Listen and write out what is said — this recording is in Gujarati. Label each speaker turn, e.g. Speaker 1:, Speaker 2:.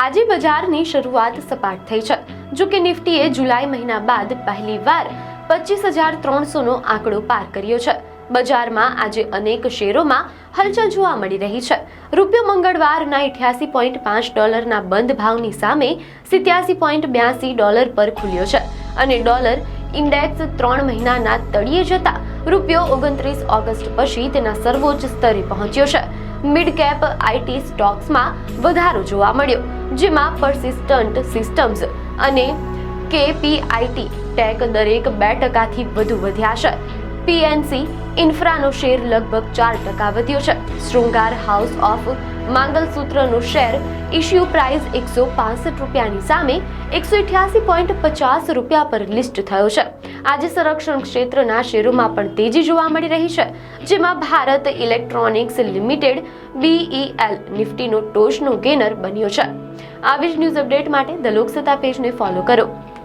Speaker 1: આજે બજારની શરૂઆત સપાટ થઈ છે. જો કે નિફ્ટીએ જુલાઈ મહિના બાદ પહેલીવાર 25,300નો આંકડો પાર કર્યો છે. બજારમાં આજે અનેક શેરોમાં હલચલ જોવા મળી રહી છે. રૂપિયો મંગળવારના $88.5 બંધ ભાવની સામે $87.82 પર ખુલ્યો છે અને ડોલર ઇન્ડેક્સ 3 મહિનાના તળિયે જતા રૂપિયો 29 ઓગસ્ટ પછી તેના સર્વોચ્ચ સ્તરે પહોંચ્યો છે. મિડ કેપ આઈટી સ્ટોક્સમાં વધારો જોવા મળ્યો, જેમાં પર્સિસ્ટન્ટ સિસ્ટમ્સ અને કેપીઆઈટી ટેક દરેક 2% વધુ વધ્યા છે. પીએનસી ઇન્ફ્રાનો શેર લગભગ 4% વધ્યો છે. શૃંગાર હાઉસ ઓફ માંગલસૂત્રનો શેર ઇશ્યુ પ્રાઇસ ₹165ની સામે ₹188.50 પર લિસ્ટ થયો છે. આજે સંરક્ષણ ક્ષેત્રના શેરોમાં પણ તેજી જોવા મળી રહી છે, જેમાં ભારત ઇલેક્ટ્રોનિક્સ લિમિટેડ BEL નિફ્ટીનો ટોચનો ગેનર બન્યો છે. આવી જ ન્યૂઝ અપડેટ માટે ધ લોકસત્તા પેજને ફોલો કરો.